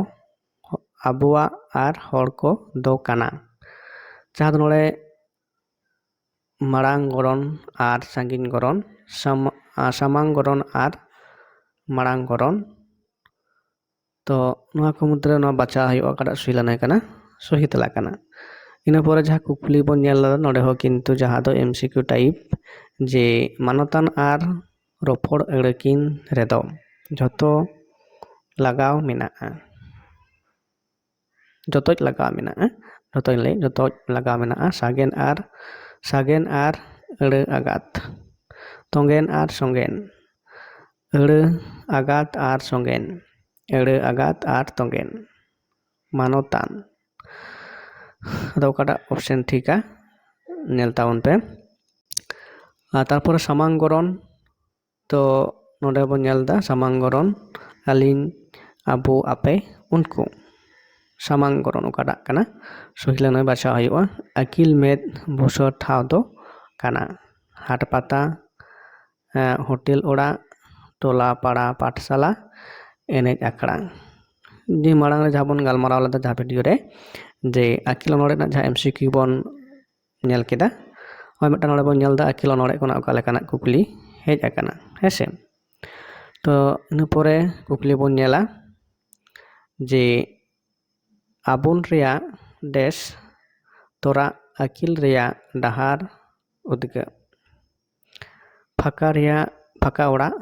A: আবুয়াᱜ আর হড় ᱠᱚ ᱫᱚ ᱠᱟᱱᱟ ᱡᱟᱦᱟᱸ ᱫᱚ ᱱᱚᱰᱮ ᱢᱟᱲᱟᱝ ᱜᱚᱲᱚᱱ ᱟᱨ ᱥᱟᱺᱜᱤᱧ ᱜᱚᱲᱚᱱ ᱥᱟᱢᱟᱝ ᱜᱚᱲᱚᱱ ᱟᱨ ᱢᱟᱲᱟᱝ ᱜᱚᱲᱚᱱ তো ᱱᱚᱣᱟ ᱠᱚ ᱢᱩᱫᱽᱨᱮ ᱱᱚᱣᱟ ᱵᱟᱪᱷᱟᱣ ᱦᱩᱭᱩᱜᱼᱟ ᱚᱠᱟᱴᱟᱜ ᱥᱚᱦᱤ ᱞᱟᱹᱱᱟᱹᱭ ᱠᱟᱱᱟ ᱥᱚᱦᱤ ᱛᱮᱞᱟ ᱠᱟᱱᱟ ᱤᱱᱟᱹ ᱯᱚᱨᱮ ᱡᱟᱦᱟᱸ ᱠᱩᱠᱞᱤ ᱵᱚᱱ ᱧᱮᱞ ᱞᱮᱫᱟ ᱱᱚᱰᱮ ᱦᱚᱸ ᱠᱤᱱᱛᱩ ᱡᱟᱦᱟᱸ ᱫᱚ MCQ ᱴᱟᱭᱤᱯ ᱡᱮ ᱢᱟᱱᱚᱛᱟᱱ ᱟᱨ ᱨᱚᱯᱚᱲ ᱟᱹᱲᱟᱹ ᱠᱤᱱ ᱨᱮᱫᱚ ᱡᱷᱚᱛᱚ ᱞᱟᱜᱟᱣ ᱢᱮᱱᱟᱜᱼᱟ ᱡᱚᱛᱚᱡ ᱞᱟᱜᱟᱣ ᱢᱮᱱᱟᱜᱼᱟ jotoñ lay joto laga menaa sagen ar eure agat tongen ar songen eure agat ar songen eure agat ar tongen manotan ᱟᱫᱚ ᱚᱠᱟᱴᱟᱜ ᱚᱯᱥᱮᱱ ᱴᱷᱤᱠᱟ ᱧᱮᱞ ᱛᱟᱵᱚᱱ ᱯᱮ ᱛᱟᱨᱯᱚᱨᱮ ᱥᱟᱢᱟᱝᱜᱚᱨᱚᱱ ᱛᱚ ᱱᱚᱰᱮ ᱵᱚᱱ ᱧᱮᱞ ᱮᱫᱟ ᱥᱟᱢᱟᱝᱜᱚᱨᱚᱱ ᱟᱹᱞᱤᱧ ᱟᱵᱚ ᱟᱯᱮ ᱩᱱᱠᱩ ᱥᱟᱢᱟᱝᱜᱚᱨᱚᱱ ᱚᱠᱟᱴᱟᱜ ᱠᱟᱱᱟ ᱥᱚᱦᱤᱞᱟ ᱱᱚᱭ ᱵᱟᱪᱷᱟᱣ ᱦᱩᱭᱩᱜᱼᱟ ᱟᱹᱠᱤᱞ ᱢᱮᱫ ᱵᱩᱥᱟᱹᱲ ᱴᱷᱟᱶ ᱫᱚ ᱠᱟᱱᱟ ᱦᱟᱴ ᱯᱟᱛᱟ ᱦᱳᱴᱮᱞ ᱚᱲᱟᱜ ᱴᱚᱞᱟ ᱯᱟᱲᱟ ᱯᱟᱴᱷᱥᱟᱞᱟ ᱮᱱᱮᱡ ᱟᱠᱷᱲᱟ ᱡᱮ ᱢᱟᱲᱟᱝ ᱨᱮ ᱡᱟᱦᱟᱸ ᱵᱚᱱ ᱜᱟᱞᱢᱟᱨᱟᱣ ᱞᱮᱫᱟ ᱡᱟᱦᱟᱸ ᱵᱷᱤᱰᱤᱭᱳ ᱨᱮ ᱡᱮ ᱟᱹᱠᱤᱞ ᱚᱱᱚᱲᱦᱮ ᱨᱮᱱᱟᱜ ᱡᱟᱦᱟᱸ MCQ ᱵᱚᱱ ᱧᱮᱞ ᱠᱮᱫᱟ ᱦᱚᱸ ᱢᱤᱫᱴᱟᱝ ᱱᱚᱰᱮ ᱵᱚᱱ ᱧᱮᱞ ᱮᱫᱟ ᱟᱹᱠᱤᱞ ᱚᱱᱚᱲᱦᱮ ᱠᱷᱚᱱᱟᱜ ᱚᱠᱟ ᱞᱮᱠᱟᱱᱟᱜ ᱠᱩᱠᱞᱤ ᱦᱮᱡ ᱟᱠᱟᱱᱟ ᱦᱮᱸᱥᱮ ᱛᱚ ᱤᱱᱟᱹ ᱯᱚᱨᱮ ᱠᱩᱠᱞᱤ ᱵᱚᱱ ᱧᱮᱞᱟ ᱡᱮ ᱟᱵᱚᱱ ᱨᱮᱭᱟᱜ ᱰᱮᱥ ᱛᱚᱨᱟ ᱟᱹᱠᱤᱞ ᱨᱮᱭᱟᱜ ᱰᱟᱦᱟᱨ ᱩᱫᱽᱜᱟᱹᱣ ᱯᱷᱟᱸᱠᱟ ᱚᱲᱟᱜ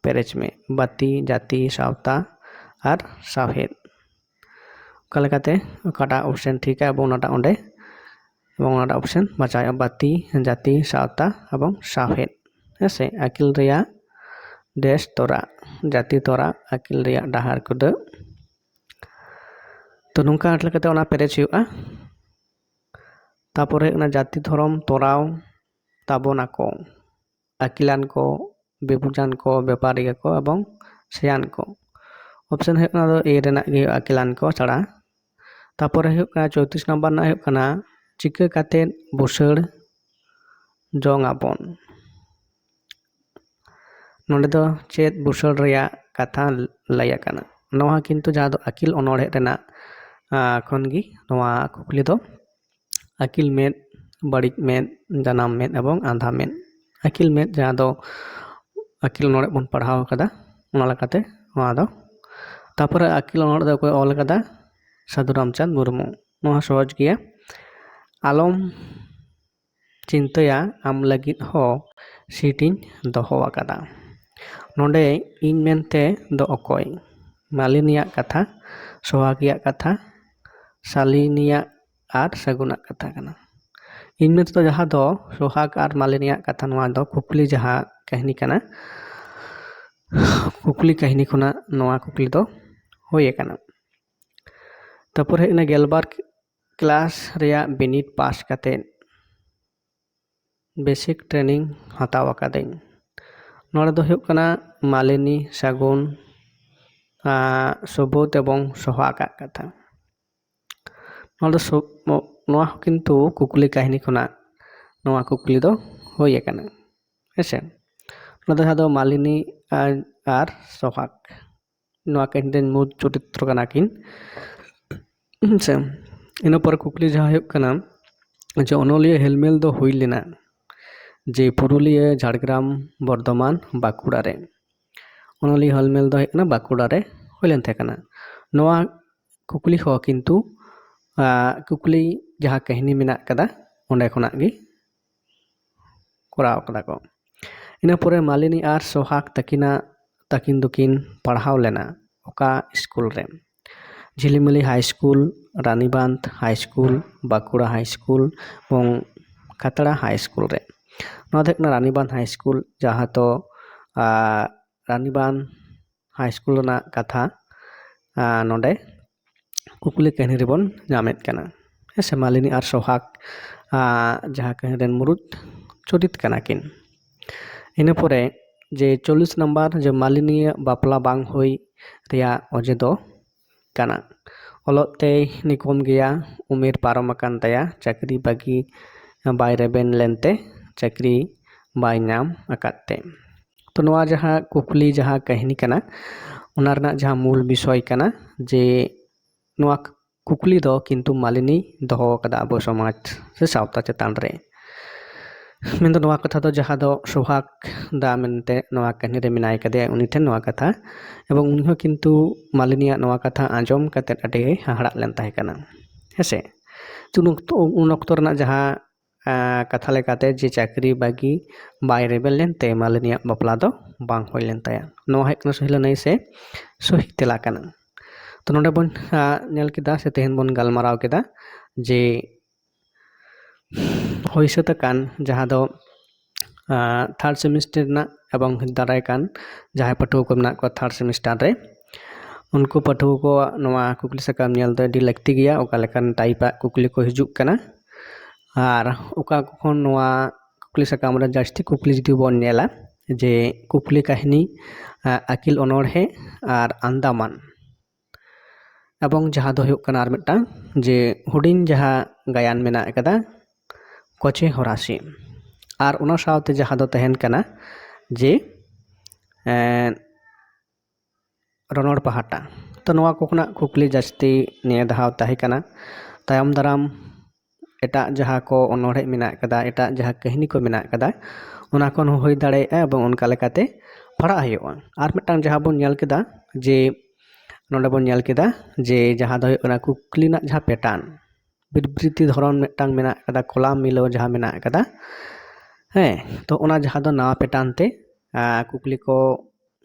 A: ᱯᱮᱨᱮᱡ ᱢᱮ ᱵᱟᱹᱛᱤ ᱡᱟᱹᱛᱤ ᱥᱟᱶᱛᱟ ᱟᱨ ᱥᱟᱶᱦᱮᱫ ᱚᱠᱟ ᱞᱮᱠᱟᱛᱮ ᱚᱠᱟᱴᱟᱜ ᱚᱯᱥᱮᱱ ᱴᱷᱤᱠᱟ ᱮᱵᱚᱝ ᱚᱱᱟᱴᱟᱜ ᱚᱸᱰᱮ ᱮᱵᱚᱝ ᱚᱱᱟᱴᱟᱜ ᱚᱯᱥᱮᱱ ᱵᱟᱪᱷᱟᱣ ᱵᱟᱹᱛᱤ ᱡᱟᱹᱛᱤ ᱥᱟᱶᱛᱟ ᱮᱵᱚᱝ ᱥᱟᱶᱦᱮᱫ ᱦᱮᱸᱥᱮ ᱟᱹᱠᱤᱞ ᱨᱮᱭᱟᱜ ᱰᱮᱥ ᱛᱚᱨᱟ ᱡᱟᱹᱛᱤ ᱛᱚᱨᱟ ᱟᱹᱠᱤᱞ ᱨᱮᱭᱟᱜ ᱰᱟᱦᱟᱨ ᱠᱚᱫᱚ ᱛᱚ ᱱᱚᱝᱠᱟ ᱞᱮᱠᱟᱛᱮ ᱚᱱᱟ ᱯᱮᱨᱮᱡ ᱦᱩᱭᱩᱜᱼᱟ ᱛᱟᱯᱚᱨᱮ ᱚᱱᱟ ᱡᱟᱹᱛᱤ ᱫᱷᱚᱨᱚᱢ ᱛᱚᱨᱟᱣ ᱛᱟᱵᱚᱱᱟᱠᱚ ᱟᱹᱠᱤᱞᱟᱱ ko bebujan ko ᱵᱮᱯᱟᱨᱤᱭᱟᱹ ko এবং ᱥᱮᱭᱟᱱ ko অপশন ᱦᱩᱭᱩᱜ ᱠᱟᱱᱟ A ᱨᱮᱱᱟᱜ ᱜᱮ ᱟᱹᱠᱤᱞᱟᱱ ko ᱪᱷᱟᱲᱟ ᱛᱟᱯᱚᱨᱮ ᱦᱩᱭᱩᱜ ᱠᱟᱱᱟ 34 ᱱᱟᱢᱵᱟᱨ ᱨᱮᱱᱟᱜ ᱦᱩᱭᱩᱜ ᱠᱟᱱᱟ ᱪᱤᱠᱟᱹ ᱠᱟᱛᱮᱫ ᱵᱩᱥᱟᱹᱲ ᱡᱚᱝ ᱟᱵᱚᱱ ᱱᱚᱰᱮ ᱫᱚ ᱪᱮᱫ ᱵᱩᱥᱟᱹᱲ ᱨᱮᱭᱟᱜ ᱠᱟᱛᱷᱟ ᱞᱟᱹᱭ ᱟᱠᱟᱱᱟ ᱱᱚᱣᱟ ᱠᱤᱱᱛᱩ ᱡᱟᱦᱟᱸ ᱫᱚ ᱟᱹᱠᱤᱞ ᱚᱱᱚᱲᱦᱮ ᱨᱮᱱᱟᱜ ᱠᱷᱚᱱ ᱜᱮ ᱱᱚᱣᱟ ᱠᱩᱠᱞᱤ ᱫᱚ ᱟᱹᱠᱤᱞ ᱢᱮᱫ ᱵᱟᱹᱲᱤᱡ ᱢᱮᱫ ᱡᱟᱱᱟᱢ ᱢᱮᱫ ᱮᱵᱚᱝ ᱟᱸᱫᱷᱟ ᱢᱮᱫ ᱟᱹᱠᱤᱞ ᱢᱮᱫ ᱡᱟᱦᱟᱸ ᱫᱚ ᱟᱹᱠᱤᱞ ᱚᱱᱚᱲᱦᱮ ᱵᱚᱱ ᱯᱟᱲᱦᱟᱣ ᱟᱠᱟᱫᱟ ᱚᱱᱟ ᱞᱮᱠᱟᱛᱮ ᱱᱚᱣᱟ ᱫᱚ ᱛᱟᱯᱚᱨᱮ ᱟᱹᱠᱤल ᱚᱱᱚᱲᱦᱮ ᱫᱚ ᱚᱠᱚᱭ ᱚᱞ ᱟᱠᱟᱫᱟ ᱥᱟᱹᱫᱷᱩ ᱨᱟᱢᱪᱟᱸᱫᱽ ᱢᱩᱨᱢᱩ ᱱᱚᱣᱟ ᱥᱚᱦᱚᱡ ᱜᱮᱭᱟ ᱟᱞᱚᱢ ᱪᱤᱱᱛᱟᱹᱭᱟ ᱟᱢ ᱞᱟᱹᱜᱤᱫ ᱦᱚᱸ ᱥᱤᱴ ᱤᱧ ᱫᱚᱦᱚ ᱟᱠᱟᱫᱟ ᱱᱚᱰᱮ ᱤᱧ ᱢᱮᱱᱛᱮ ᱫᱚ ᱚᱠᱚᱭ ᱢᱟᱞᱤᱱᱤᱭᱟᱜ ᱠᱟᱛᱷᱟ ᱥᱚᱦᱟᱜᱤᱭᱟᱜ ᱠᱟᱛᱷᱟ ᱥᱟᱞᱤᱱᱤᱭᱟᱜ ᱟᱨ ᱥᱟᱹᱜᱩᱱᱟᱜ ᱠᱟᱛᱷᱟ ᱠᱟᱱᱟ ᱤᱧ ᱢᱮᱱᱛᱮ ᱫᱚ ᱡᱟᱦᱟᱸ ᱫᱚ ᱥᱚᱦᱟᱜ ᱟᱨ ᱢᱟᱞᱤᱱᱤᱭᱟᱜ ᱠᱟᱛᱷᱟ ᱱᱚᱣᱟ ᱫᱚ ᱠᱩᱠᱞᱤ ᱡᱟᱦᱟᱸ ᱠᱟᱹᱦᱱᱤ ᱠᱟᱱᱟ ᱠᱩᱠᱞᱤ ᱠᱟᱹᱦᱱᱤ ᱠᱷᱚᱱᱟᱜ ᱱᱚᱣᱟ ᱠᱩᱠᱞᱤ ᱫᱚ ᱦᱩᱭ ᱟᱠᱟᱱᱟ ᱛᱟᱯᱚᱨ ᱦᱮᱡ ᱮᱱᱟ ᱜᱮᱞᱵᱟᱨ ᱠᱞᱟᱥ ᱨᱮᱭᱟᱜ ᱵᱤᱱᱤᱰ ᱯᱟᱥ ᱠᱟᱛᱮᱫ বেসিক ট্রেনিং হাতাও আকাদাইন নড়ে ᱫᱚ ᱦᱩᱭᱩᱜ ᱠᱟᱱᱟ মালিনী সাগুন সবুজ এবং সোহাগাᱜ ᱠᱟᱛᱷᱟ নড়ে ᱱᱚᱣᱟ ᱦᱚᱸ ᱠᱤᱱᱛᱩ ᱠᱩᱠᱞᱤ ᱠᱟᱹᱦᱱᱤ ᱠᱷᱚᱱᱟᱜ ᱱᱚᱣᱟ ᱠᱩᱠᱞᱤ ᱫᱚ ᱦᱩᱭ ᱟᱠᱟᱱᱟ ᱦᱮᱸᱥᱮ ᱱᱚᱣᱟ ᱫᱚ ᱡᱟᱦᱟᱸ ᱫᱚ মালিনী ᱟᱨ সোহাগ ᱱᱚᱣᱟ ᱠᱟᱹᱦᱱᱤ ᱨᱮᱱ ᱢᱩᱞ চরিত্র ᱠᱟᱱᱟ ᱠᱤᱱ ᱦᱮᱸᱥᱮ ᱤᱱᱟᱹ ᱯᱚᱨᱮ ᱠᱩᱠᱞᱤ ᱡᱟᱦᱟᱸ ᱦᱩᱭᱩᱜ ᱠᱟᱱᱟ ᱡᱮ ᱚᱱᱚᱞᱤᱭᱟᱹ ᱦᱮᱞᱢᱮᱞ ᱫᱚ ᱦᱩᱭ ᱞᱮᱱᱟ যে পুরুলিয়া ঝাড়গ্রাম বর্ধমান বাঁকুড়া রে অনলি হলমেল ᱫᱚ ᱦᱩᱭᱩᱜ ᱠᱟᱱᱟ বাঁকুড়া রে ᱦᱩᱭ ᱞᱮᱱ ᱛᱟᱦᱮᱸ ᱠᱟᱱᱟ ᱱᱚᱣᱟ ᱠᱩᱠᱞᱤ ᱦᱚᱸ ᱠᱤᱱᱛᱩ ᱠᱩᱠᱞᱤ ᱡᱟᱦᱟᱸ ᱠᱟᱹᱦᱱᱤ ᱢᱮᱱᱟᱜ ᱠᱟᱫᱟ ᱚᱸᱰᱮ ᱠᱷᱚᱱᱟᱜ ᱜᱮ ᱠᱚᱨᱟᱣ ᱠᱟᱫᱟ ᱠᱚ ᱤᱱᱟᱹ ᱯᱚᱨᱮ ᱢᱟলিনী ᱟᱨ ᱥᱳᱦᱟᱜ ᱛᱟᱹᱠᱤᱱ ᱫᱚᱠᱤᱱ ᱯᱟᱲᱦᱟᱣ ᱞᱮᱱᱟ ᱚᱠᱟ স্কুল ᱨᱮ Jhilimili high school Ranibandh high school Bankura high school এবং খাতড়া হাই স্কুল রে ᱱᱚᱣᱟ ᱫᱚ ᱦᱩᱭᱩᱜ ᱠᱟᱱᱟ ᱨᱟᱱᱤᱵᱟᱸᱫᱷ ᱦᱟই ᱥᱠᱩᱞ ᱡᱟᱦᱟᱸ ᱫᱚ ᱨᱟᱱᱤᱵᱟᱸᱫᱷ ᱦᱟই ᱥᱠᱩᱞ ᱨᱮᱱᱟᱜ ᱠᱟᱛᱷᱟ ᱱᱚᱰᱮ ᱠᱩᱠᱞᱤ ᱠᱟᱹᱦᱱᱤ ᱨᱮᱵᱚᱱ ᱧᱟᱢᱮᱫ ᱠᱟᱱᱟ ᱦᱮᱸ ᱥᱮ ᱢᱟᱞᱤᱱᱤ ᱟᱨ ᱥᱳᱦᱟᱜ ᱡᱟᱦᱟᱸ ᱠᱟᱹᱦᱱᱤ ᱨᱮᱱ ᱢᱩᱲᱩᱫ ᱪᱚᱨᱤᱛ ᱠᱟᱱᱟ ᱠᱤᱱ ᱤᱱᱟᱹ ᱯᱚᱨᱮ ᱡᱮ 40 ᱱᱟᱢᱵᱟᱨ ᱡᱮ ᱢᱟᱞᱤᱱᱤᱭᱟᱜ ᱵᱟᱯᱞᱟ ᱵᱟᱝ ᱦᱩᱭ ᱨᱮᱭᱟᱜ ᱚᱡᱮ ᱫᱚ ᱠᱟᱱᱟ ᱚᱞᱚᱜ ᱛᱮᱭ ᱱᱤᱠᱚᱢ ᱜᱮᱭᱟ ᱩᱢᱮᱨ ᱯᱟᱨᱚᱢ ᱟᱠᱟᱱ ᱛᱟᱭᱟ ᱪᱟᱹᱠᱨᱤ ᱵᱟᱹᱜᱤ ᱵᱟᱭ ᱨᱮᱵᱮᱱ ᱞᱮᱱᱛᱮ ᱪᱟᱹᱠᱨᱤ ᱵᱟᱭ ᱧᱟᱢ ᱟᱠᱟᱫ ᱛᱮ ᱛᱚ ᱱᱚᱣᱟ ᱡᱟᱦᱟᱸ ᱠᱩᱠᱞᱤ ᱡᱟᱦᱟᱸ ᱠᱟᱹᱦᱱᱤ ᱠᱟᱱᱟ ᱚᱱᱟ ᱨᱮᱱᱟᱜ ᱡᱟᱦᱟᱸ ᱢᱩᱞ ᱵᱤᱥᱚᱭ ᱠᱟᱱᱟ ᱡᱮ ᱱᱚᱣᱟ ᱠᱩᱠᱞᱤ ᱫᱚ ᱠᱤᱱᱛᱩ ᱢᱟᱞᱤᱱᱤ ᱫᱚᱦᱚ ᱟᱠᱟᱫᱟ ᱟᱵᱚ ᱥᱚᱢᱟᱡᱽ ᱥᱮ ᱥᱟᱶᱛᱟ ᱪᱮᱛᱟᱱ ᱨᱮ ᱢᱮᱱᱫᱚ ᱱᱚᱣᱟ ᱠᱟᱛᱷᱟ ᱫᱚ ᱡᱟᱦᱟᱸ ᱫᱚ ᱥᱳᱦᱟᱜ ᱫᱟ ᱢᱮᱱᱛᱮ ᱱᱚᱣᱟ ᱠᱟᱹᱦᱱᱤ ᱨᱮ ᱢᱮᱱᱟᱭ ᱠᱟᱫᱮᱭᱟ ᱩᱱᱤ ᱴᱷᱮᱱ ᱱᱚᱣᱟ ᱠᱟᱛᱷᱟ ᱮᱵᱚᱝ ᱩᱱᱤ ᱦᱚᱸ ᱠᱤᱱᱛᱩ ᱢᱟᱞᱤᱱᱤᱭᱟᱜ ᱱᱚᱣᱟ ᱠᱟᱛᱷᱟ ᱟᱸᱡᱚᱢ ᱠᱟᱛᱮᱫ ᱟᱹᱰᱤ ᱦᱟᱦᱟᱲᱟᱜ ᱞᱮᱱ ᱛᱟᱦᱮᱸ ᱠᱟᱱᱟ ᱦᱮᱸᱥᱮ ᱩᱱ ᱚᱠᱛᱚ ᱨᱮᱱᱟᱜ ᱡᱟᱦᱟᱸ ᱠᱟᱛᱷᱟ ᱞᱮᱠᱟᱛᱮ ᱡᱮ ᱪᱟᱹᱠᱨᱤ ᱵᱟᱹᱜᱤ ᱵᱟᱭ ᱨᱮᱵᱮᱱ ᱞᱮᱱᱛᱮ ᱢᱟᱞᱤᱱᱤᱭᱟᱜ ᱵᱟᱯᱞᱟ ᱫᱚ ᱵᱟᱝ ᱦᱩᱭ ᱞᱮᱱ ᱛᱟᱭᱟ ᱱᱚᱣᱟ ᱦᱩᱭᱩᱜ ᱠᱟᱱᱟ ᱥᱚᱦᱤ ᱞᱟᱹᱱᱟᱹᱭ ᱥᱮ ᱥᱚᱦᱤ ᱛᱮᱞᱟ ᱠᱟᱱᱟ तो नोडे बन नेल केदा से तेहन बन गालमाराव केदा जे हुई साताकान जहाँ दो थर्ड सेमिस्टर ना एवं दाराय कान जहाँ पाठुआ को मेना को थर्ड सेमिस्टर रे उनको पाठुआ को नवा कुकली सकाम नेल दो डी लगती गया ओका लेकान टाइपा कुकली को हिजुक कना आर ओका कोन नवा कुकली सकाम रे जास्ती कुकली जुदी बन नेला जे कुकली काहिनी आकिल अनोढ़े और आंदामान एवं जहाँ दो हुयुक कना आर मिदटां जे हुडिन जहाँ गायान मेना कदा कोचे होरासी और उना सावते जहाँ दो तहन कना जे रनोड़ पहाटा तो नवा कोकना कुकली जास्ती निया दहाव ताही कना तायम दाराम एटा जहाँ को अनोढ़े मेना कदा एटा जहाँ कहानी को मेना कदा उना कोन होई दाड़ेया एवं उनका लेकाते पढ़ा हुयुआ और मिदटां जहाँ बोन नेल केदा जे नोडे बोन नेल केदा जे जहाँ दो हुयुक कना कुकली ना जहाँ पैटर्न बिरबृति धरन मिदटां मेना कदा कोलाम मिलो जहाँ मेना कदा हे तो उना जहाँ दो नवा पैटर्न ते कुकली को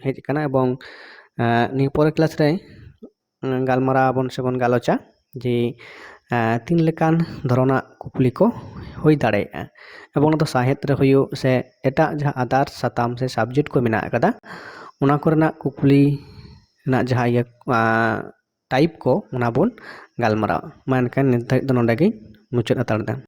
A: हेज कना एवं नि परे क्लास रे गालमारा बोन से बोन गालोचा जे तीन लेकान धरना कुकली को हुई दाड़ेया एवं तो साहित्य रे हुयु से एटा जहाँ आधार साताम से सब्जेक्ट को मेना कदा उना कोरेना कुकली ना जहाँ ये टाइप को उना बोन गालमारा मान नित दो नोडे गे मुचाद हताड़ दा।